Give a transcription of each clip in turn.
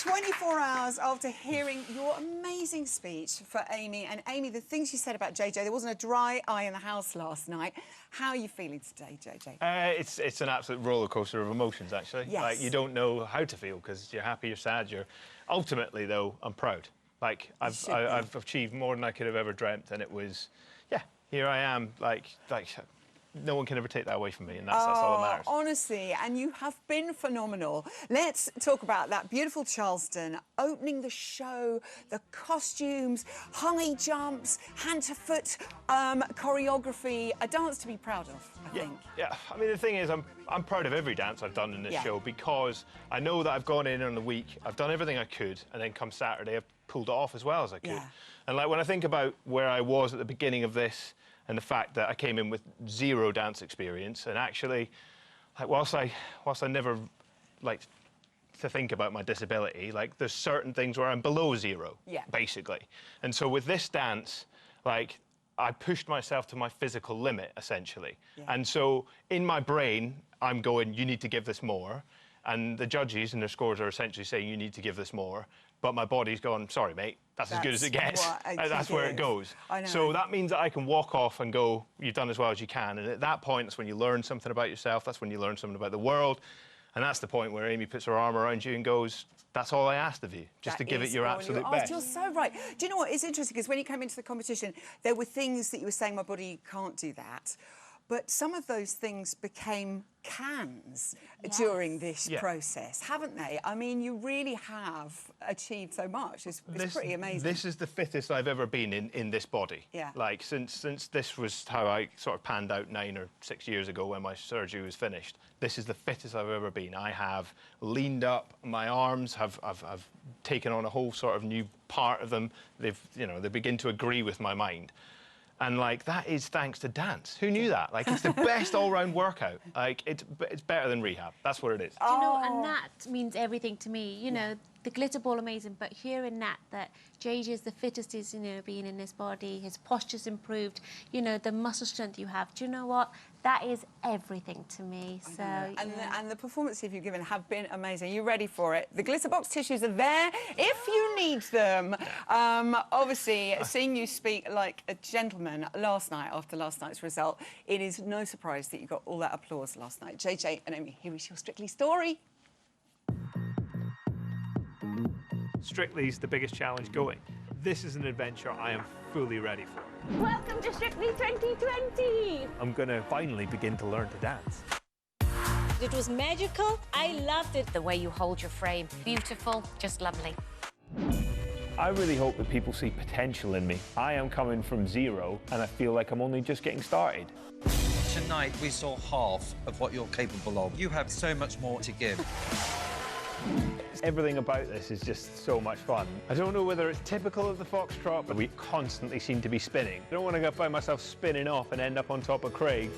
24 hours after hearing your amazing speech for Amy. And Amy, the things you said about JJ, there wasn't a dry eye in the house last night. How are you feeling today, JJ? It's an absolute roller coaster of emotions, actually. Yes. Like, you don't know how to feel because you're happy, you're sad, you're... Ultimately, though, I'm proud. Like, I've achieved more than I could have ever dreamt, and it was, yeah, here I am, like no one can ever take that away from me, and that's all that matters. Honestly, and you have been phenomenal. Let's talk about that beautiful Charleston, opening the show, the costumes, high jumps, hand-to-foot choreography, a dance to be proud of, I think. Yeah, I mean, the thing is, I'm proud of every dance I've done in this show because I know that I've gone in on the week, I've done everything I could, and then come Saturday, I've pulled it off as well as I could. Yeah. And, like, when I think about where I was at the beginning of this, and the fact that I came in with zero dance experience, and actually, like, whilst I never like to think about my disability, like, there's certain things where I'm below zero, basically. And so with this dance, like, I pushed myself to my physical limit, essentially. And so in my brain, I'm going, you need to give this more. And the judges and their scores are essentially saying, you need to give this more. But my body's going, sorry, mate, that's as good as it gets. That's where it goes. I know. So that means that I can walk off and go, you've done as well as you can. And at that point, that's when you learn something about yourself. That's when you learn something about the world. And that's the point where Amy puts her arm around you and goes, that's all I asked of you, just to give it your absolute best. You're so right. Do you know what? It's interesting because when you came into the competition, there were things that you were saying, my body can't do that. But some of those things became cans during this process, haven't they? I mean, you really have achieved so much. It's pretty amazing. This is the fittest I've ever been in this body. Yeah. Like, since this was how I sort of panned out 9 or 6 years ago when my surgery was finished, this is the fittest I've ever been. I have leaned up, my arms have taken on a whole sort of new part of them. They've, you know, they begin to agree with my mind. And, like, that is thanks to dance. Who knew that? Like, it's the best all-round workout. Like, it's better than rehab. That's what it is. Do you know, and that means everything to me. You know, the glitter ball, amazing, but hearing that JJ is the fittest he's, you know, been in his body, his posture's improved, you know, the muscle strength you have. Do you know what? That is everything to me. So, and the performances you've given have been amazing. Are you ready for it? The glitter box tissues are there if you need them. Obviously, seeing you speak like a gentleman last night after last night's result, it is no surprise that you got all that applause last night. JJ and Amy, here is your Strictly story. Strictly's the biggest challenge going. This is an adventure I am fully ready for. welcome to Strictly 2020! I'm going to finally begin to learn to dance. It was magical. I loved it. The way you hold your frame, beautiful, just lovely. I really hope that people see potential in me. I am coming from zero, and I feel like I'm only just getting started. Tonight, we saw half of what you're capable of. You have so much more to give. Everything about this is just so much fun. I don't know whether it's typical of the Foxtrot, but we constantly seem to be spinning. I don't want to find myself spinning off and end up on top of Craig.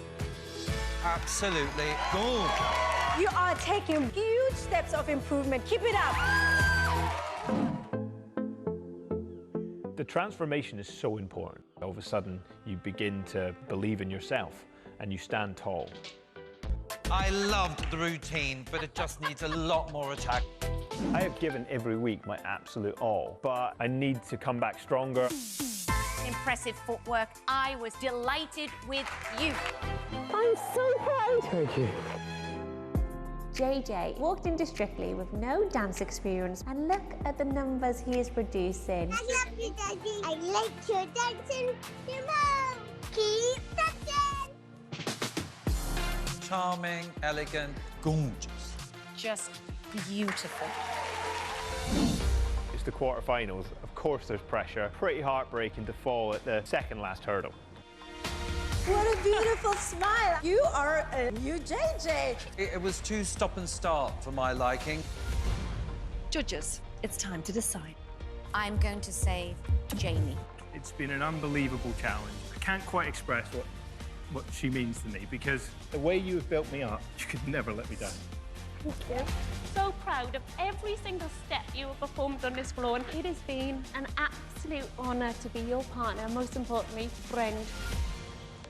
Absolutely gorgeous. You are taking huge steps of improvement. Keep it up. The transformation is so important. All of a sudden, you begin to believe in yourself and you stand tall. I loved the routine, but it just needs a lot more attack. I have given every week my absolute all, but I need to come back stronger. Impressive footwork. I was delighted with you. I'm so proud. Thank you. JJ walked into Strictly with no dance experience, and look at the numbers he is producing. I love you, Daddy. I like your dancing. Your mom. Keep dancing. Charming, elegant, gorgeous. Just beautiful. It's the quarterfinals. Of course there's pressure. Pretty heartbreaking to fall at the second last hurdle. What a beautiful smile. You are a new JJ. It was too stop and start for my liking. Judges, it's time to decide. I'm going to say Jamie. It's been an unbelievable challenge. I can't quite express what she means to me, because the way you have built me up, you could never let me down. Thank you. So proud of every single step you have performed on this floor, and it has been an absolute honour to be your partner, and most importantly, friend.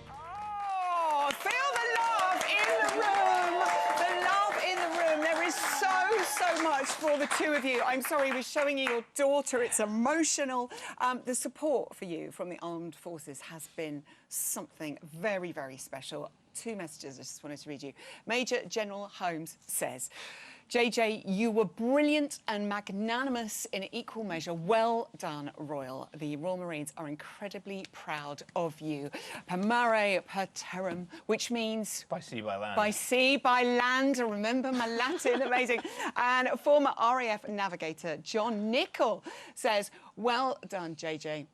Oh, feel the love in the room. The love in the room. There is so so much for the two of you. I'm sorry we're showing you your daughter. It's emotional. The support for you from the armed forces has been something very, very special. Two messages I just wanted to read you. Major General Holmes says, JJ, you were brilliant and magnanimous in equal measure. Well done, Royal. The Royal Marines are incredibly proud of you. Per mare, per terram, which means... By sea, by land. By sea, by land. Remember my Latin, amazing. And former RAF navigator John Nichol says, well done, JJ.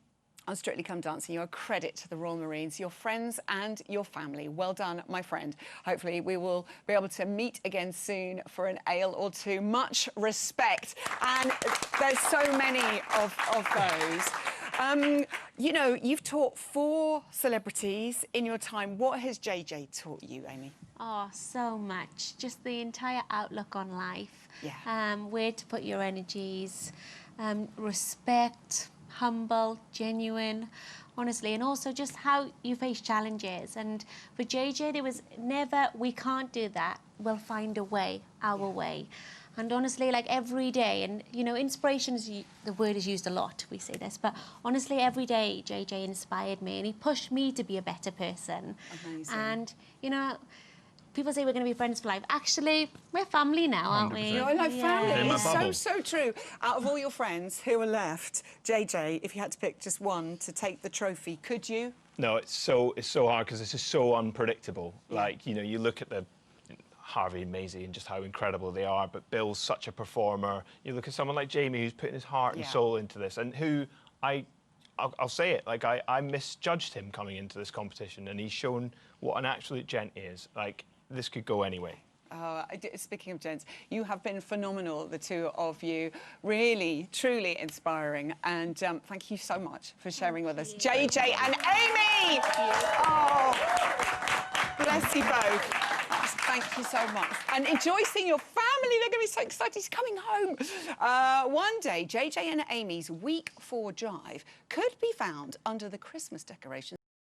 On Strictly Come Dancing, you're a credit to the Royal Marines, your friends and your family. Well done, my friend. Hopefully we will be able to meet again soon for an ale or two. Much respect. And there's so many of those. You know, you've taught 4 celebrities in your time. What has JJ taught you, Amy? Oh, so much. Just the entire outlook on life. Yeah. Where to put your energies, respect, humble, genuine, honestly, and also just how you face challenges. And for JJ, there was never, we can't do that, we'll find a way, our way. And honestly, like every day, and you know, inspiration is, the word is used a lot, we say this, but honestly, every day JJ inspired me and he pushed me to be a better person. Amazing. And, you know, people say we're going to be friends for life. Actually, we're family now, aren't we? 100%. You know, I know family. In my It's bubble. so true. Out of all your friends who are left, JJ, if you had to pick just one to take the trophy, could you? No, it's so hard because this is so unpredictable. Like, you know, you look at the Harvey and Maisie and just how incredible they are, but Bill's such a performer. You look at someone like Jamie who's putting his heart and soul into this, and who I'll say it, like I misjudged him coming into this competition, and he's shown what an absolute gent he is. Like, this could go anyway. Speaking of gents, you have been phenomenal, the two of you. Really, truly inspiring. And thank you so much for sharing with us. JJ and Amy! Oh, bless you both. Thank you so much. And enjoy seeing your family. They're going to be so excited. He's coming home. One day, JJ and Amy's Week 4 Drive could be found under the Christmas decorations.